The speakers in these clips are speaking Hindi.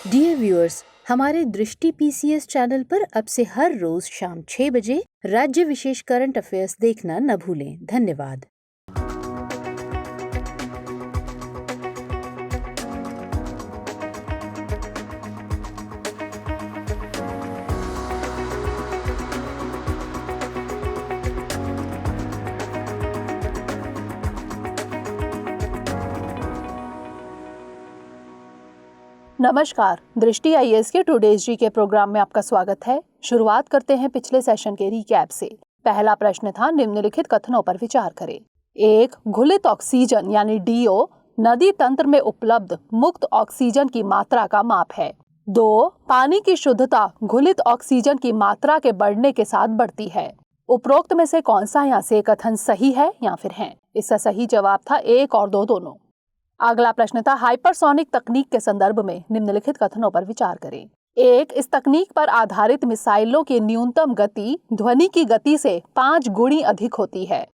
डियर व्यूअर्स, हमारे दृष्टि पीसीएस चैनल पर अब से हर रोज शाम 6 बजे राज्य विशेष करंट अफेयर्स देखना न भूलें। धन्यवाद। नमस्कार, दृष्टि आईएएस के टुडेज जी के प्रोग्राम में आपका स्वागत है। शुरुआत करते हैं पिछले सेशन के रिकैप से। पहला प्रश्न था, निम्नलिखित कथनों पर विचार करें। 1. घुलित ऑक्सीजन यानी डीओ नदी तंत्र में उपलब्ध मुक्त ऑक्सीजन की मात्रा का माप है। 2. पानी की शुद्धता घुलित ऑक्सीजन की मात्रा के बढ़ने के साथ बढ़ती है। उपरोक्त में से कौन सा यहाँ से कथन सही है या फिर है? इसका सही जवाब था 1 और 2 दोनों। अगला प्रश्न था, हाइपरसोनिक तकनीक के संदर्भ में निम्नलिखित कथनों पर विचार करें। 1. इस तकनीक पर आधारित मिसाइलों की न्यूनतम गति ध्वनि की गति से 5 गुणी अधिक होती है।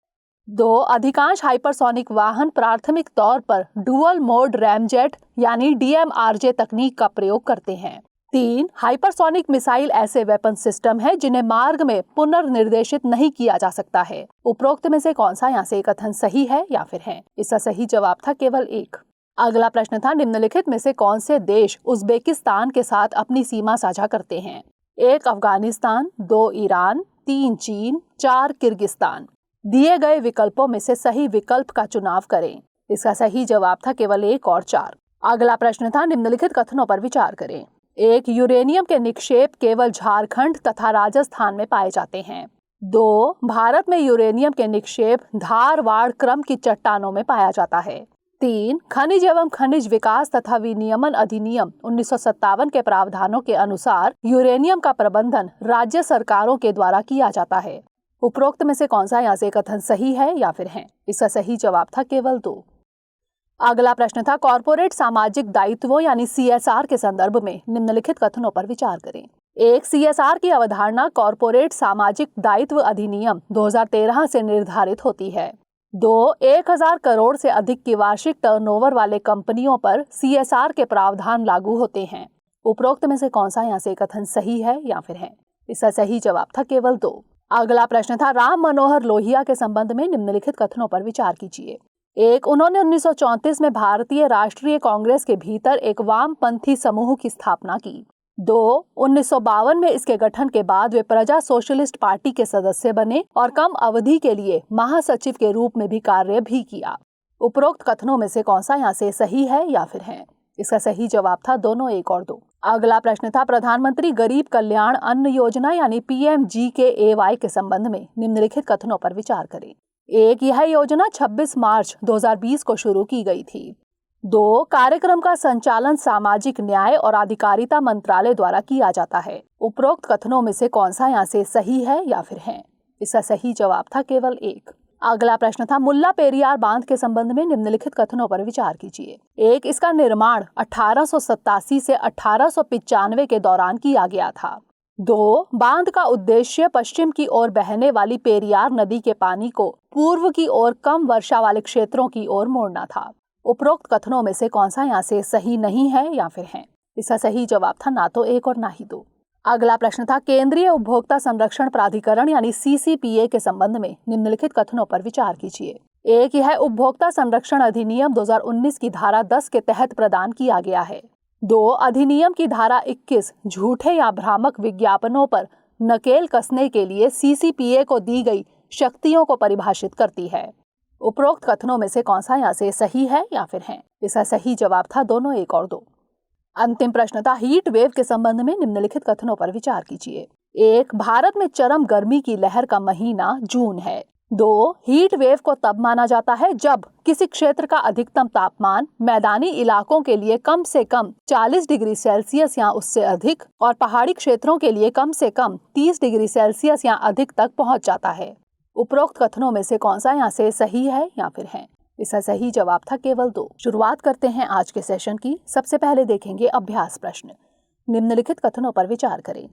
2. अधिकांश हाइपरसोनिक वाहन प्राथमिक तौर पर डुअल मोड रैमजेट यानी डीएमआरजे तकनीक का प्रयोग करते हैं। 3. हाइपरसोनिक मिसाइल ऐसे वेपन सिस्टम है जिन्हें मार्ग में पुनर्निर्देशित नहीं किया जा सकता है। उपरोक्त में से कौन सा यहाँ से कथन सही है या फिर है? इसका सही जवाब था केवल 1। अगला प्रश्न था, निम्नलिखित में से कौन से देश उज्बेकिस्तान के साथ अपनी सीमा साझा करते हैं? 1. अफगानिस्तान, 2. ईरान, 3. चीन, 4. किर्गिस्तान। दिए गए विकल्पों में से सही विकल्प का चुनाव करें। इसका सही जवाब था केवल 1 और 4। अगला प्रश्न था, निम्नलिखित कथनों पर विचार करें। 1. यूरेनियम के निक्षेप केवल झारखंड तथा राजस्थान में पाए जाते हैं। 2. भारत में यूरेनियम के निक्षेप धारवाड़ क्रम की चट्टानों में पाया जाता है। 3. खनिज एवं खनिज विकास तथा विनियमन अधिनियम 1957 के प्रावधानों के अनुसार यूरेनियम का प्रबंधन राज्य सरकारों के द्वारा किया जाता है। उपरोक्त में से कौन सा यहाँ से कथन सही है या फिर है? इसका सही जवाब था केवल 2। अगला प्रश्न था, कॉर्पोरेट सामाजिक दायित्वों यानी सीएसआर के संदर्भ में निम्नलिखित कथनों पर विचार करें। 1. सीएसआर की अवधारणा कॉर्पोरेट सामाजिक दायित्व अधिनियम 2013 से निर्धारित होती है। 2. 1000 करोड़ से अधिक की वार्षिक टर्नओवर वाले कंपनियों पर सीएसआर के प्रावधान लागू होते हैं। उपरोक्त में से कौन सा यहाँ से कथन सही है या फिर है? इसका सही जवाब था केवल 2। अगला प्रश्न था, राम मनोहर लोहिया के संबंध में निम्नलिखित कथनों पर विचार कीजिए। 1. उन्होंने 1934 में भारतीय राष्ट्रीय कांग्रेस के भीतर एक वामपंथी समूह की स्थापना की। 2. 1952 में इसके गठन के बाद वे प्रजा सोशलिस्ट पार्टी के सदस्य बने और कम अवधि के लिए महासचिव के रूप में भी कार्य भी किया। उपरोक्त कथनों में से कौन सा यहाँ से सही है या फिर है? इसका सही जवाब था दोनों, 1 और 2। अगला प्रश्न था, प्रधानमंत्री गरीब कल्याण अन्न योजना यानी PMGKAY के संबंध में निम्नलिखित कथनों पर विचार करें। 1. यह योजना 26 मार्च 2020 को शुरू की गई थी। 2. कार्यक्रम का संचालन सामाजिक न्याय और अधिकारिता मंत्रालय द्वारा किया जाता है। उपरोक्त कथनों में से कौन सा यहाँ से सही है या फिर है? इसका सही जवाब था केवल 1। अगला प्रश्न था, मुल्ला पेरियार बांध के संबंध में निम्नलिखित कथनों पर विचार कीजिए। 1. इसका निर्माण 1887 से 1895 के दौरान किया गया था। 2. बांध का उद्देश्य पश्चिम की ओर बहने वाली पेरियार नदी के पानी को पूर्व की ओर कम वर्षा वाले क्षेत्रों की ओर मोड़ना था। उपरोक्त कथनों में से कौन सा यहाँ से सही नहीं है या फिर है? इसका सही जवाब था ना तो 1 और ना ही 2। अगला प्रश्न था, केंद्रीय उपभोक्ता संरक्षण प्राधिकरण यानी CCPA के संबंध में निम्नलिखित कथनों पर विचार कीजिए। 1. यह उपभोक्ता संरक्षण अधिनियम 2019 की धारा 10 के तहत प्रदान किया गया है। 2. अधिनियम की धारा 21 झूठे या भ्रामक विज्ञापनों पर नकेल कसने के लिए CCPA को दी गई शक्तियों को परिभाषित करती है। उपरोक्त कथनों में से कौन सा यहाँ से सही है या फिर है? इसका सही जवाब था दोनों, 1 और 2। अंतिम प्रश्न था, हीट वेव के संबंध में निम्नलिखित कथनों पर विचार कीजिए। 1. भारत में चरम गर्मी की लहर का महीना जून है। 2. हीट वेव को तब माना जाता है जब किसी क्षेत्र का अधिकतम तापमान मैदानी इलाकों के लिए कम से कम 40 डिग्री सेल्सियस या उससे अधिक और पहाड़ी क्षेत्रों के लिए कम से कम 30 डिग्री सेल्सियस या अधिक तक पहुंच जाता है। उपरोक्त कथनों में से कौन सा यहाँ से सही है या फिर है? इसका सही जवाब था केवल 2। शुरुआत करते हैं आज के सेशन की। सबसे पहले देखेंगे अभ्यास प्रश्न। निम्नलिखित कथनों पर विचार करें।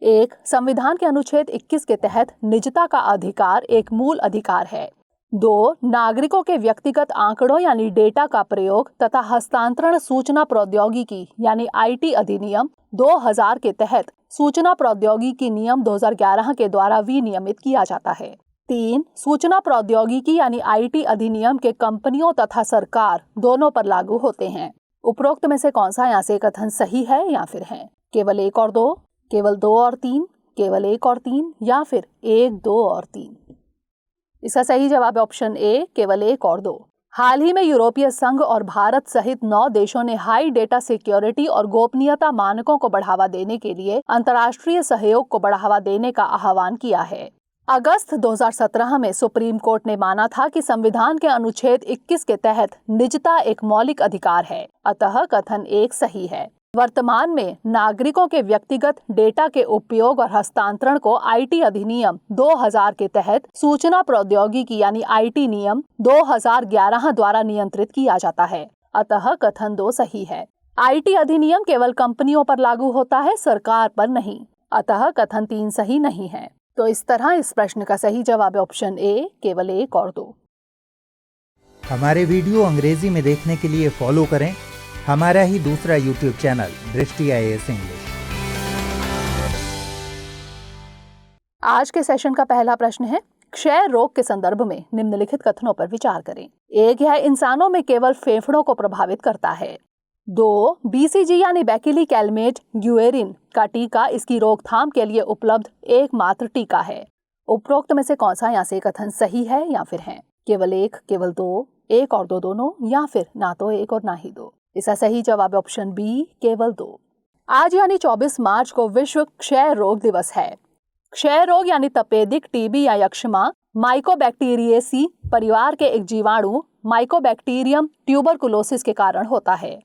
1. संविधान के अनुच्छेद 21 के तहत निजता का अधिकार एक मूल अधिकार है। 2. नागरिकों के व्यक्तिगत आंकड़ों यानी डेटा का प्रयोग तथा हस्तांतरण सूचना प्रौद्योगिकी यानी IT अधिनियम 2000 के तहत सूचना प्रौद्योगिकी नियम 2011 के द्वारा विनियमित किया जाता है। 3. सूचना प्रौद्योगिकी यानी IT अधिनियम के कंपनियों तथा सरकार दोनों पर लागू होते हैं। उपरोक्त में से कौन सा यहाँ से कथन सही है या फिर है? केवल 1 और 2, केवल 2 और 3, केवल 1 और 3 या फिर 1, 2 और 3? इसका सही जवाब है ऑप्शन ए, केवल 1 और 2। हाल ही में यूरोपीय संघ और भारत सहित 9 देशों ने हाई डेटा सिक्योरिटी और गोपनीयता मानकों को बढ़ावा देने के लिए अंतर्राष्ट्रीय सहयोग को बढ़ावा देने का आह्वान किया है। अगस्त 2017 में सुप्रीम कोर्ट ने माना था कि संविधान के अनुच्छेद 21 के तहत निजता एक मौलिक अधिकार है, अतः कथन 1 सही है। वर्तमान में नागरिकों के व्यक्तिगत डेटा के उपयोग और हस्तांतरण को IT अधिनियम 2000 के तहत सूचना प्रौद्योगिकी यानी IT नियम 2011 द्वारा नियंत्रित किया जाता है, अतः कथन 2 सही है। IT अधिनियम केवल कंपनियों पर लागू होता है, सरकार पर नहीं, अतः कथन 3 सही नहीं है। तो इस तरह इस प्रश्न का सही जवाब है ऑप्शन ए, केवल 1 और 2। हमारे वीडियो अंग्रेजी में देखने के लिए फॉलो करें हमारा ही दूसरा YouTube चैनल दृष्टि IAS इंग्लिश। आज के सेशन का पहला प्रश्न है, क्षय रोग के संदर्भ में निम्नलिखित कथनों पर विचार करें। 1. यह इंसानों में केवल फेफड़ों को प्रभावित करता है। 2. BCG यानी बैकिली कैलमेट ग्यूएरिन का टीका इसकी रोकथाम के लिए उपलब्ध एकमात्र टीका है। उपरोक्त में से कौन सा यहाँ से कथन सही है या फिर है? केवल 1, केवल 2, 1 और 2 दोनों या फिर ना तो 1 और ना ही 2? इसका सही जवाब है ऑप्शन बी, केवल 2। आज यानी 24 मार्च को विश्व क्षय रोग दिवस है। क्षय रोग यानी तपेदिक, टीबी या यक्ष्मा माइकोबैक्टीरियेसी परिवार के एक जीवाणु माइकोबैक्टीरियम ट्यूबरकुलोसिस के कारण होता है।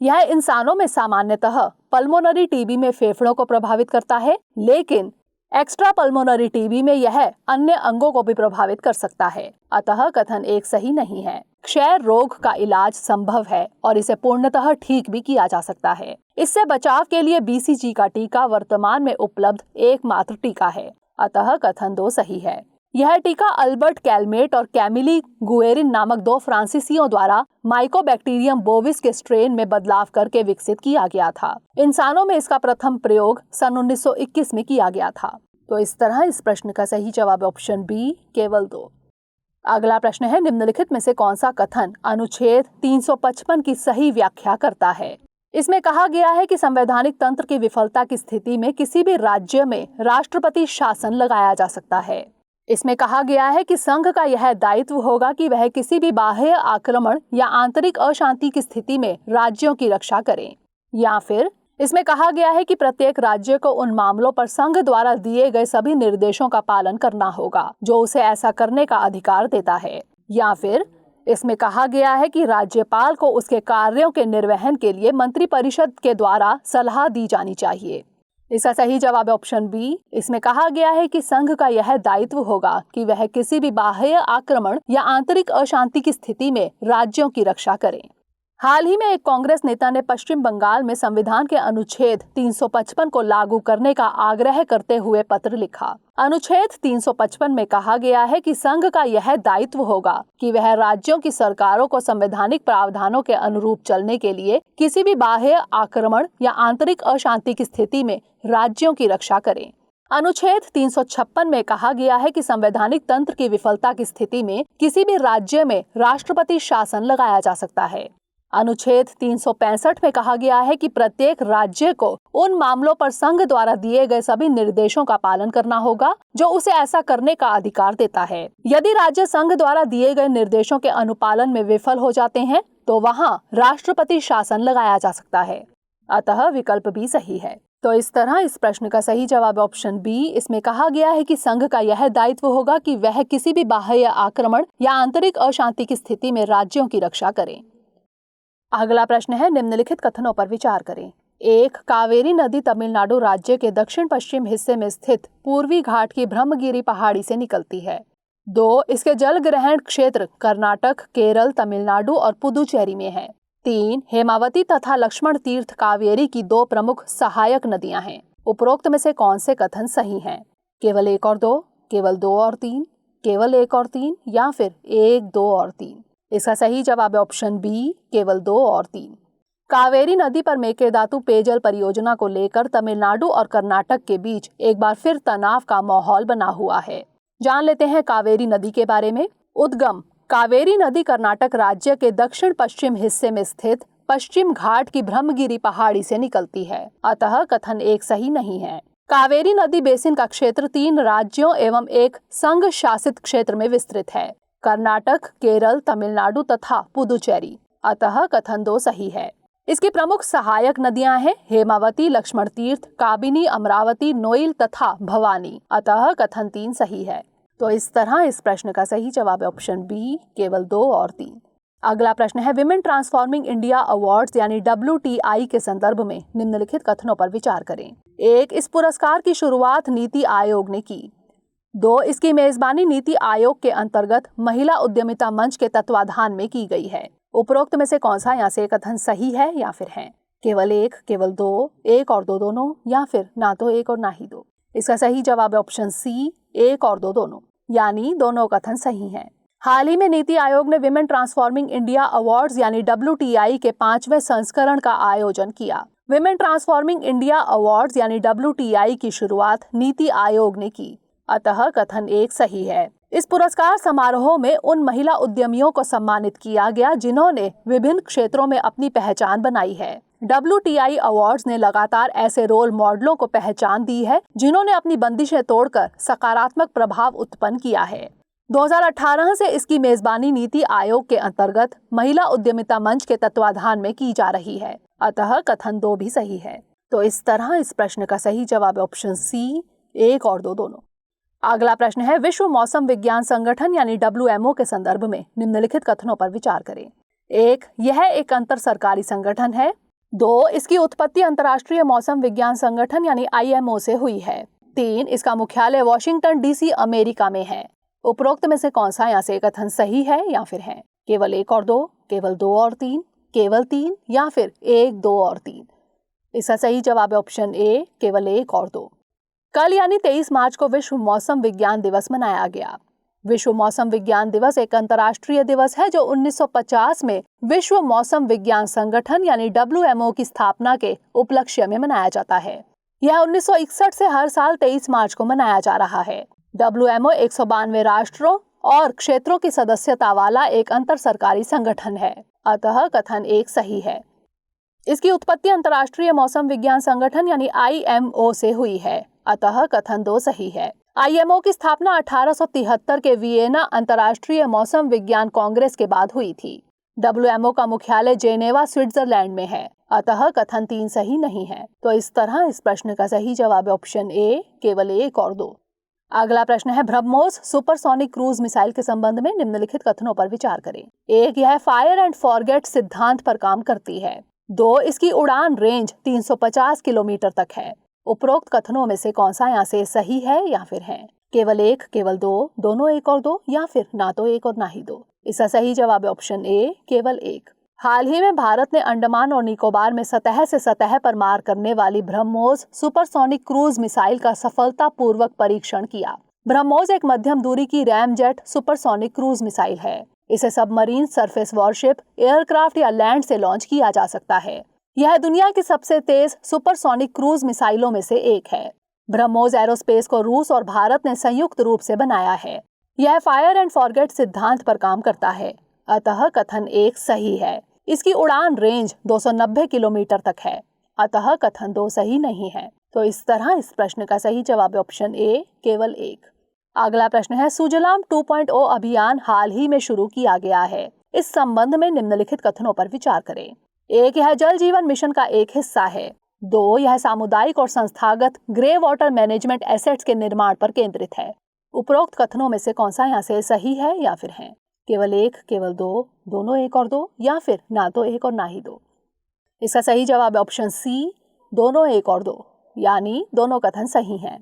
यह इंसानों में सामान्यतः पल्मोनरी टीबी में फेफड़ों को प्रभावित करता है, लेकिन एक्स्ट्रा पल्मोनरी टीबी में यह अन्य अंगों को भी प्रभावित कर सकता है, अतः कथन 1 सही नहीं है। क्षय रोग का इलाज संभव है और इसे पूर्णतः ठीक भी किया जा सकता है। इससे बचाव के लिए BCG का टीका वर्तमान में उपलब्ध एकमात्र टीका है, अतः कथन 2 सही है। यह टीका अल्बर्ट कैलमेट और कैमिली गुएरिन नामक 2 फ्रांसीसियों द्वारा माइकोबैक्टीरियम बोविस के स्ट्रेन में बदलाव करके विकसित किया गया था। इंसानों में इसका प्रथम प्रयोग सन 1921 में किया गया था। तो इस तरह इस प्रश्न का सही जवाब ऑप्शन बी, केवल 2। अगला प्रश्न है, निम्नलिखित में से कौन सा कथन अनुच्छेद 355 की सही व्याख्या करता है? इसमें कहा गया है कि संवैधानिक तंत्र की विफलता की स्थिति में किसी भी राज्य में राष्ट्रपति शासन लगाया जा सकता है। इसमें कहा गया है कि संघ का यह दायित्व होगा कि वह किसी भी बाह्य आक्रमण या आंतरिक अशांति की स्थिति में राज्यों की रक्षा करें। या फिर इसमें कहा गया है कि प्रत्येक राज्य को उन मामलों पर संघ द्वारा दिए गए सभी निर्देशों का पालन करना होगा जो उसे ऐसा करने का अधिकार देता है। या फिर इसमें कहा गया है कि राज्यपाल को उसके कार्यों के निर्वहन के लिए मंत्रिपरिषद के द्वारा सलाह दी जानी चाहिए। इसका सही जवाब है ऑप्शन बी। इसमें कहा गया है कि संघ का यह दायित्व होगा कि वह किसी भी बाह्य आक्रमण या आंतरिक अशांति की स्थिति में राज्यों की रक्षा करें। हाल ही में एक कांग्रेस नेता ने पश्चिम बंगाल में संविधान के अनुच्छेद 355 को लागू करने का आग्रह करते हुए पत्र लिखा। अनुच्छेद 355 में कहा गया है कि संघ का यह दायित्व होगा कि वह राज्यों की सरकारों को संवैधानिक प्रावधानों के अनुरूप चलने के लिए किसी भी बाह्य आक्रमण या आंतरिक अशांति की स्थिति में राज्यों की रक्षा करें। अनुच्छेद 356 में कहा गया है कि संवैधानिक तंत्र की विफलता की स्थिति में किसी भी राज्य में राष्ट्रपति शासन लगाया जा सकता है। अनुच्छेद 365 में कहा गया है कि प्रत्येक राज्य को उन मामलों पर संघ द्वारा दिए गए सभी निर्देशों का पालन करना होगा जो उसे ऐसा करने का अधिकार देता है। यदि राज्य संघ द्वारा दिए गए निर्देशों के अनुपालन में विफल हो जाते हैं तो वहां राष्ट्रपति शासन लगाया जा सकता है, अतः विकल्प भी सही है। तो इस तरह इस प्रश्न का सही जवाब ऑप्शन बी। इसमें कहा गया है कि संघ का यह दायित्व होगा कि वह किसी भी बाह्य आक्रमण या आंतरिक अशांति की स्थिति में राज्यों की रक्षा करें। अगला प्रश्न है, निम्नलिखित कथनों पर विचार करें। 1. कावेरी नदी तमिलनाडु राज्य के दक्षिण पश्चिम हिस्से में स्थित पूर्वी घाट की ब्रह्मगिरी पहाड़ी से निकलती है। 2. इसके जल ग्रहण क्षेत्र कर्नाटक, केरल, तमिलनाडु और पुदुचेरी में है। 3. हेमावती तथा लक्ष्मण तीर्थ कावेरी की 2 प्रमुख सहायक नदियां हैं। उपरोक्त में से कौन से कथन सही हैं? केवल 1 और 2, केवल 2 और 3, केवल 1 और 3 या फिर 1, 2 और 3? इसका सही जवाब है ऑप्शन बी, केवल 2 और 3। कावेरी नदी पर मेकेदातु पेयजल परियोजना को लेकर तमिलनाडु और कर्नाटक के बीच एक बार फिर तनाव का माहौल बना हुआ है। जान लेते हैं कावेरी नदी के बारे में। उद्गम: कावेरी नदी कर्नाटक राज्य के दक्षिण पश्चिम हिस्से में स्थित पश्चिम घाट की ब्रह्मगिरी पहाड़ी से निकलती है, अतः कथन 1 सही नहीं है। कावेरी नदी बेसिन का क्षेत्र 3 राज्यों एवं एक संघ शासित क्षेत्र में विस्तृत है, कर्नाटक, केरल, तमिलनाडु तथा पुदुचेरी, अतः कथन 2 सही है। इसकी प्रमुख सहायक नदियां हैं हेमावती, लक्ष्मण तीर्थ, काबिनी, अमरावती, नोइल तथा भवानी, अतः कथन 3 सही है। तो इस तरह इस प्रश्न का सही जवाब है ऑप्शन बी, केवल 2 और 3। अगला प्रश्न है विमेन ट्रांसफॉर्मिंग इंडिया अवार्ड्स यानी WTI के संदर्भ में निम्नलिखित कथनों पर विचार करें। 1. इस पुरस्कार की शुरुआत नीति आयोग ने की। 2. इसकी मेजबानी नीति आयोग के अंतर्गत महिला उद्यमिता मंच के तत्वाधान में की गई है। उपरोक्त में से कौन सा यहाँ से कथन सही है या फिर है? केवल 1, केवल 2, 1 और 2 दोनों, या फिर ना तो 1 और ना ही 2? इसका सही जवाब है ऑप्शन सी, 1 और 2 दोनों, यानी दोनों कथन सही हैं। हाल ही में नीति आयोग ने विमेन ट्रांसफॉर्मिंग इंडिया अवार्ड्स यानी WTI के 5वें संस्करण का आयोजन किया। विमेन ट्रांसफॉर्मिंग इंडिया अवार्ड्स यानी WTI की शुरुआत नीति आयोग ने की, अतः कथन 1 सही है। इस पुरस्कार समारोह में उन महिला उद्यमियों को सम्मानित किया गया जिन्होंने विभिन्न क्षेत्रों में अपनी पहचान बनाई है। WTI अवार्ड्स ने लगातार ऐसे रोल मॉडलों को पहचान दी है जिन्होंने अपनी बंदिशें तोड़कर सकारात्मक प्रभाव उत्पन्न किया है। 2018 से इसकी मेजबानी नीति आयोग के अंतर्गत महिला उद्यमिता मंच के तत्वाधान में की जा रही है, अतः कथन 2 भी सही है। तो इस तरह इस प्रश्न का सही जवाब है ऑप्शन सी, 1 और 2 दोनों। अगला प्रश्न है विश्व मौसम विज्ञान संगठन यानी WMO के संदर्भ में निम्नलिखित कथनों पर विचार करें। 1. यह एक अंतर सरकारी संगठन है। 2. इसकी उत्पत्ति अंतर्राष्ट्रीय मौसम विज्ञान संगठन यानी IMO से हुई है। 3. इसका मुख्यालय वॉशिंगटन DC अमेरिका में है। उपरोक्त में से कौन सा यहाँ से कथन सही है या फिर है? केवल 1 और 2, केवल 2 और 3, केवल 3 या फिर 1, 2 और 3? इसका सही जवाब है ऑप्शन ए, केवल 1 और 2। कल यानी 23 मार्च को विश्व मौसम विज्ञान दिवस मनाया गया। विश्व मौसम विज्ञान दिवस एक अंतर्राष्ट्रीय दिवस है जो 1950 में विश्व मौसम विज्ञान संगठन यानी WMO की स्थापना के उपलक्ष्य में मनाया जाता है। यह 1961 से हर साल 23 मार्च को मनाया जा रहा है। WMO 192 राष्ट्रों और क्षेत्रों की सदस्यता वाला एक अंतर सरकारी संगठन है, अतः कथन 1 सही है। इसकी उत्पत्ति अंतर्राष्ट्रीय मौसम विज्ञान संगठन यानी IMO से हुई है, अतः कथन 2 सही है। IMO की स्थापना 1873 के वियना अंतर्राष्ट्रीय मौसम विज्ञान कांग्रेस के बाद हुई थी। WMO का मुख्यालय जेनेवा स्विट्जरलैंड में है, अतः कथन 3 सही नहीं है। तो इस तरह इस प्रश्न का सही जवाब है ऑप्शन ए, केवल 1 और 2। अगला प्रश्न है ब्रह्मोस सुपरसोनिक क्रूज मिसाइल के संबंध में निम्नलिखित कथनों पर विचार करें। 1. यह फायर एंड फॉरगेट सिद्धांत पर काम करती है। 2. इसकी उड़ान रेंज 350 किलोमीटर तक है। उपरोक्त कथनों में से कौन सा यहाँ से सही है या फिर है? केवल 1, केवल 2, दोनों 1 और 2, या फिर ना तो 1 और ना ही 2? इसका सही जवाब है ऑप्शन ए, केवल 1। हाल ही में भारत ने अंडमान और निकोबार में सतह से सतह पर मार करने वाली ब्रह्मोस सुपरसोनिक क्रूज मिसाइल का सफलतापूर्वक परीक्षण किया। ब्रह्मोस एक मध्यम दूरी की रैमजेट सुपरसोनिक क्रूज मिसाइल है। इसे सबमरीन, सरफेस वॉरशिप, एयरक्राफ्ट या लैंड से लॉन्च किया जा सकता है। यह दुनिया की सबसे तेज सुपरसोनिक क्रूज मिसाइलों में से एक है। ब्रह्मोस एरोस्पेस को रूस और भारत ने संयुक्त रूप से बनाया है। यह फायर एंड फॉरगेट सिद्धांत पर काम करता है, अतः कथन 1 सही है। इसकी उड़ान रेंज 290 किलोमीटर तक है, अतः कथन 2 सही नहीं है। तो इस तरह इस प्रश्न का सही जवाब है ऑप्शन ए, केवल 1। अगला प्रश्न है सुजलाम 2.0 अभियान हाल ही में शुरू किया गया है। इस संबंध में निम्नलिखित कथनों पर विचार करें। 1. यह जल जीवन मिशन का एक हिस्सा है। 2. यह सामुदायिक और संस्थागत ग्रे वाटर मैनेजमेंट एसेट्स के निर्माण पर केंद्रित है। उपरोक्त कथनों में से कौन सा यहाँ से सही है या फिर है? केवल 1, केवल 2, दोनों 1 और 2, या फिर ना तो 1 और ना ही 2? इसका सही जवाब है ऑप्शन सी, दोनों 1 और 2, यानी दोनों कथन सही हैं।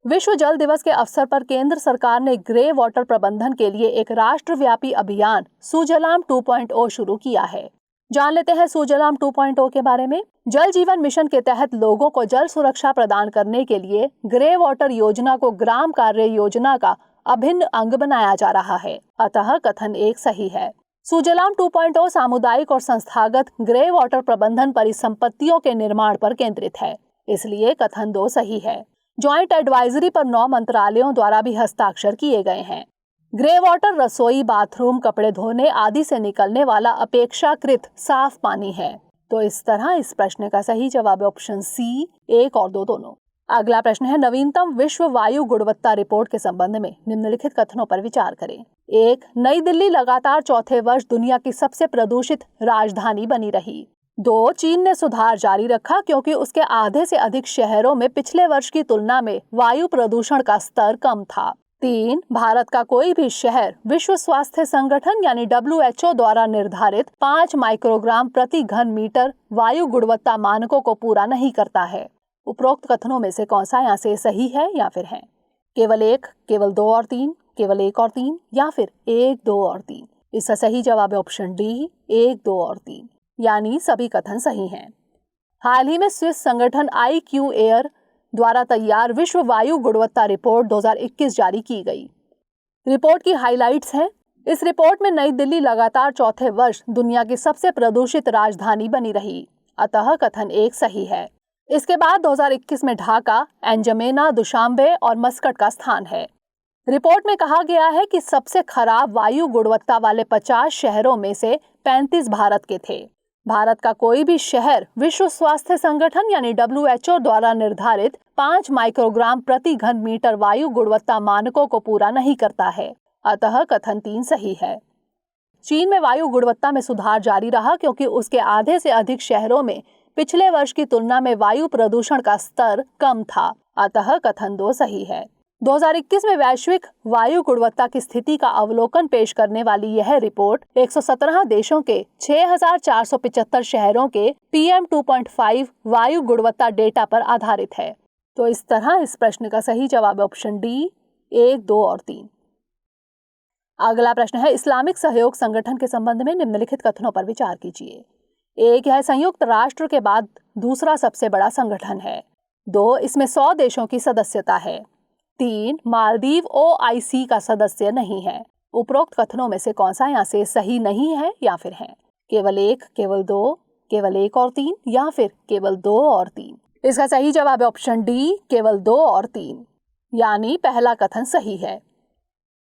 विश्व जल दिवस के अवसर पर केंद्र सरकार ने ग्रे वाटर प्रबंधन के लिए एक राष्ट्रव्यापी अभियान सुजलाम 2.0 शुरू किया है। जान लेते हैं सुजलाम 2.0 के बारे में। जल जीवन मिशन के तहत लोगों को जल सुरक्षा प्रदान करने के लिए ग्रे वाटर योजना को ग्राम कार्य योजना का अभिन्न अंग बनाया जा रहा है, अतः कथन 1 सही है। सुजलाम 2.0 सामुदायिक और संस्थागत ग्रे वाटर प्रबंधन परिसंपत्तियों के निर्माण पर केंद्रित है, इसलिए कथन 2 सही है। ज्वाइंट एडवाइजरी पर 9 मंत्रालयों द्वारा भी हस्ताक्षर किए गए हैं। ग्रे वाटर रसोई, बाथरूम, कपड़े धोने आदि से निकलने वाला अपेक्षाकृत साफ पानी है। तो इस तरह इस प्रश्न का सही जवाब है ऑप्शन सी, 1 और 2 दोनों। अगला प्रश्न है, नवीनतम विश्व वायु गुणवत्ता रिपोर्ट के संबंध में निम्नलिखित कथनों पर विचार करें। 1. नई दिल्ली लगातार चौथे वर्ष दुनिया की सबसे प्रदूषित राजधानी बनी रही। 2. चीन ने सुधार जारी रखा क्योंकि उसके आधे से अधिक शहरों में पिछले वर्ष की तुलना में वायु प्रदूषण का स्तर कम था। 3. भारत का कोई भी शहर विश्व स्वास्थ्य संगठन यानी WHO द्वारा निर्धारित 5 माइक्रोग्राम प्रति घन मीटर वायु गुणवत्ता मानकों को पूरा नहीं करता है। उपरोक्त कथनों में से कौन सा यहाँ से सही है या फिर है? केवल 1, केवल 2 और 3, केवल 1 और 3 या फिर 1, 2 और 3? इसका सही जवाब है ऑप्शन डी, 1, 2 और 3, यानी सभी कथन सही हैं। हाल ही में स्विस संगठन IQ एयर द्वारा तैयार विश्व वायु गुणवत्ता रिपोर्ट 2021 जारी की गई। रिपोर्ट की हाइलाइट्स हैं। इस रिपोर्ट में नई दिल्ली लगातार चौथे वर्ष दुनिया की सबसे प्रदूषित राजधानी बनी रही, अतः कथन 1 सही है। इसके बाद 2021 में ढाका, एंजमेना, दुशांबे और मस्कट का स्थान है। रिपोर्ट में कहा गया है कि सबसे खराब वायु गुणवत्ता वाले 50 शहरों में से 35 भारत के थे। भारत का कोई भी शहर विश्व स्वास्थ्य संगठन यानी WHO द्वारा निर्धारित 5 माइक्रोग्राम प्रति घन मीटर वायु गुणवत्ता मानकों को पूरा नहीं करता है, अतः कथन 3 सही है। चीन में वायु गुणवत्ता में सुधार जारी रहा क्योंकि उसके आधे से अधिक शहरों में पिछले वर्ष की तुलना में वायु प्रदूषण का स्तर कम था, अतः कथन 2 सही है। 2021 में वैश्विक वायु गुणवत्ता की स्थिति का अवलोकन पेश करने वाली यह रिपोर्ट 117 देशों के 6,475 शहरों के PM 2.5 वायु गुणवत्ता डेटा पर आधारित है। तो इस तरह इस प्रश्न का सही जवाब है ऑप्शन डी, 1, 2 और 3। अगला प्रश्न है, इस्लामिक सहयोग संगठन के संबंध में निम्नलिखित कथनों पर विचार कीजिए। 1. यह संयुक्त राष्ट्र के बाद दूसरा सबसे बड़ा संगठन है। 2. इसमें 100 देशों की सदस्यता है। 3. मालदीव OIC का सदस्य नहीं है। उपरोक्त कथनों में से कौन सा यहाँ से सही नहीं है या फिर है? केवल 1, केवल 2, केवल 1 और 3 या फिर केवल 2 और 3? इसका सही जवाब है ऑप्शन डी, केवल 2 और 3, यानी पहला कथन सही है।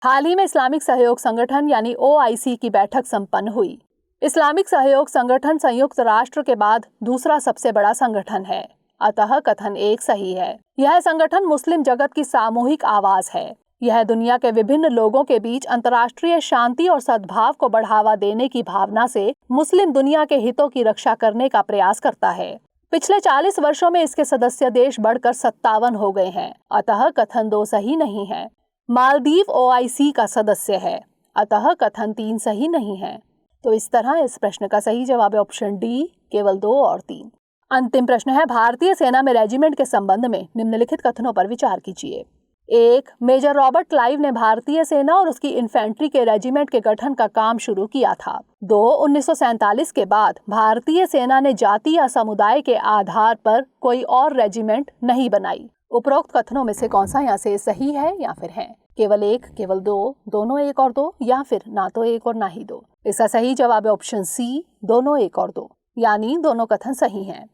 हाल ही में इस्लामिक सहयोग संगठन यानी OIC की बैठक संपन्न हुई। इस्लामिक सहयोग संगठन संयुक्त राष्ट्र के बाद दूसरा सबसे बड़ा संगठन है, अतः कथन 1 सही है। यह संगठन मुस्लिम जगत की सामूहिक आवाज है। यह दुनिया के विभिन्न लोगों के बीच अंतर्राष्ट्रीय शांति और सद्भाव को बढ़ावा देने की भावना से मुस्लिम दुनिया के हितों की रक्षा करने का प्रयास करता है। पिछले 40 वर्षों में इसके सदस्य देश बढ़कर 57 हो गए हैं, अतः कथन 2 सही नहीं है। मालदीव OIC का सदस्य है, अतः कथन 3 सही नहीं है। तो इस तरह इस प्रश्न का सही जवाब है ऑप्शन डी, केवल 2 और 3। अंतिम प्रश्न है, भारतीय सेना में रेजिमेंट के संबंध में निम्नलिखित कथनों पर विचार कीजिए। 1. मेजर रॉबर्ट क्लाइव ने भारतीय सेना और उसकी इन्फेंट्री के रेजिमेंट के गठन का काम शुरू किया था। 2. 1947 के बाद भारतीय सेना ने जाति या समुदाय के आधार पर कोई और रेजिमेंट नहीं बनाई। उपरोक्त कथनों में से कौन सा यहाँ से सही है या फिर है? केवल 1, केवल 2, दोनों 1 और 2 या फिर ना तो 1 और ना ही 2? इसका सही जवाब है ऑप्शन सी, दोनों 1 और 2, यानी दोनों कथन सही हैं।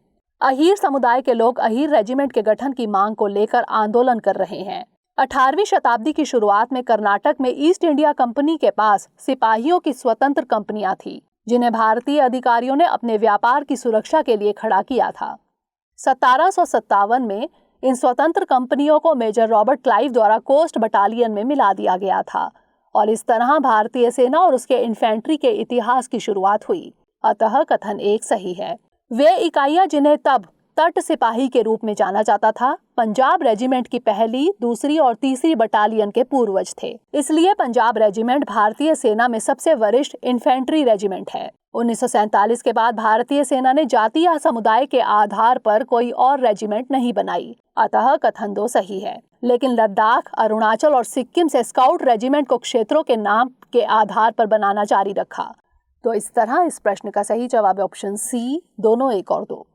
अहीर समुदाय के लोग अहीर रेजिमेंट के गठन की मांग को लेकर आंदोलन कर रहे हैं। 18वीं शताब्दी की शुरुआत में कर्नाटक में ईस्ट इंडिया कंपनी के पास सिपाहियों की स्वतंत्र कंपनियां थी, जिन्हें भारतीय अधिकारियों ने अपने व्यापार की सुरक्षा के लिए खड़ा किया था। 1757 में इन स्वतंत्र कंपनियों को मेजर रॉबर्ट क्लाइव द्वारा कोस्ट बटालियन में मिला दिया गया था और इस तरह भारतीय सेना और उसके इन्फेंट्री के इतिहास की शुरुआत हुई, अतः कथन 1 सही है। वे इकाइयां जिन्हें तब तट सिपाही के रूप में जाना जाता था, पंजाब रेजिमेंट की पहली, दूसरी और तीसरी बटालियन के पूर्वज थे। इसलिए पंजाब रेजिमेंट भारतीय सेना में सबसे वरिष्ठ इन्फेंट्री रेजिमेंट है। 1947 के बाद भारतीय सेना ने जाति या समुदाय के आधार पर कोई और रेजिमेंट नहीं बनाई, अतः कथन 2 सही है। लेकिन लद्दाख, अरुणाचल और सिक्किम से स्काउट रेजिमेंट को क्षेत्रों के नाम के आधार पर बनाना जारी रखा। तो इस तरह इस प्रश्न का सही जवाब है ऑप्शन सी, दोनों 1 और 2।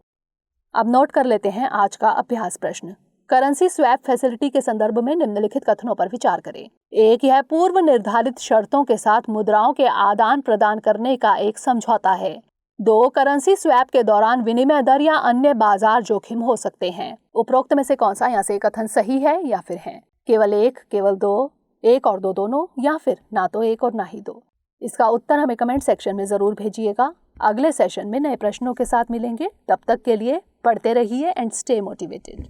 अब नोट कर लेते हैं आज का अभ्यास प्रश्न। करेंसी स्वैप फैसिलिटी के संदर्भ में निम्नलिखित कथनों पर विचार करें। 1, यह पूर्व निर्धारित शर्तों के साथ मुद्राओं के आदान प्रदान करने का एक समझौता है। 2, करेंसी स्वैप के दौरान विनिमय दर या अन्य बाजार जोखिम हो सकते हैं। उपरोक्त में से कौन सा यहाँ से कथन सही है या फिर है? केवल 1, केवल 2, 1 और 2 दोनों, या फिर ना तो 1 और ना ही 2? इसका उत्तर हमें कमेंट सेक्शन में जरूर भेजिएगा। अगले सेशन में नए प्रश्नों के साथ मिलेंगे। तब तक के लिए पढ़ते रहिए एंड स्टे मोटिवेटेड।